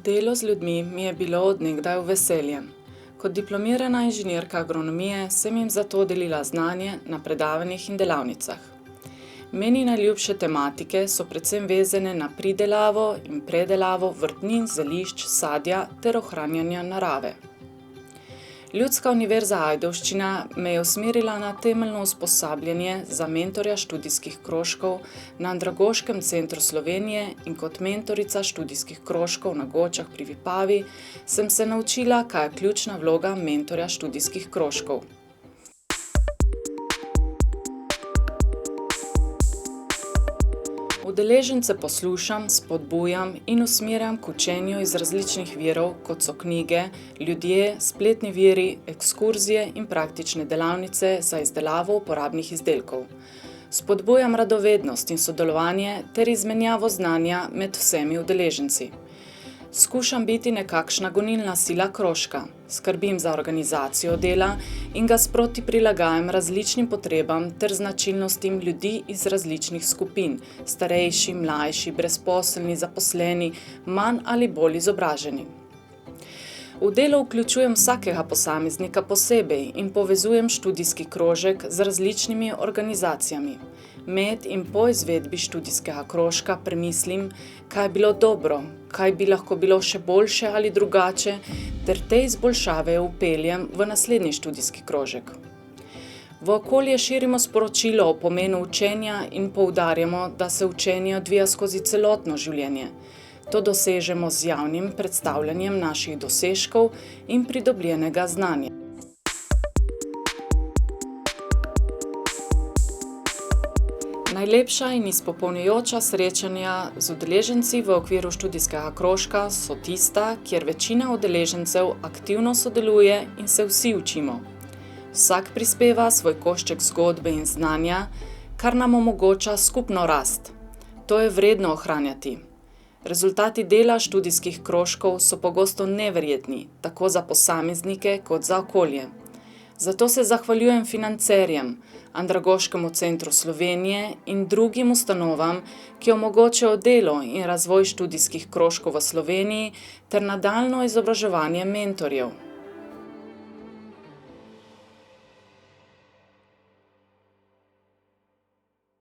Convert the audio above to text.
Delo z ljudmi mi je bilo od nekdaj v veselje. Kot diplomirana inženirka agronomije sem jim zato delila znanje na predavanjih in delavnicah. Meni najljubše tematike so predvsem vezane na pridelavo in predelavo vrtnin, zelišč, sadja ter ohranjanja narave. Ljudska univerza Ajdovščina me je usmerila na temeljno usposabljanje za mentorja študijskih krožkov na Andragoškem centru Slovenije in kot mentorica študijskih krožkov na Gočah pri Vipavi sem se naučila, kaj je ključna vloga mentorja študijskih krožkov. Udeležence poslušam, spodbujam in usmerjam k učenju iz različnih virov, kot so knjige, ljudje, spletni viri, ekskurzije in praktične delavnice za izdelavo uporabnih izdelkov. Spodbujam radovednost in sodelovanje ter izmenjavo znanja med vsemi udeleženci. Skušam biti nekakšna gonilna sila krožka, skrbim za organizacijo dela in ga sproti prilagajam različnim potrebam ter značilnostim ljudi iz različnih skupin, starejši, mlajši, brezposelni, zaposleni, manj ali bolj izobraženi. V delo vključujem vsakega posameznika posebej in povezujem študijski krožek z različnimi organizacijami. Med in po izvedbi študijskega krožka premislim, kaj je bilo dobro, kaj bi lahko bilo še boljše ali drugače, ter te izboljšave vpeljem v naslednji študijski krožek. V okolje širimo sporočilo o pomenu učenja in poudarjamo, da se učenje odvija skozi celotno življenje. To dosežemo z javnim predstavljanjem naših dosežkov in pridobljenega znanja. Najlepša in izpopolnjujoča srečanja z udeleženci v okviru študijskega krožka so tista, kjer večina udeležencev aktivno sodeluje in se vsi učimo. Vsak prispeva svoj košček zgodbe in znanja, kar nam omogoča skupno rast. To je vredno ohranjati. Rezultati dela študijskih krožkov so pogosto neverjetni, tako za posameznike kot za okolje. Zato se zahvaljujem financerjem, Andragoškemu centru Slovenije in drugim ustanovam, ki omogočajo delo in razvoj študijskih krožkov v Sloveniji ter nadaljnje izobraževanje mentorjev.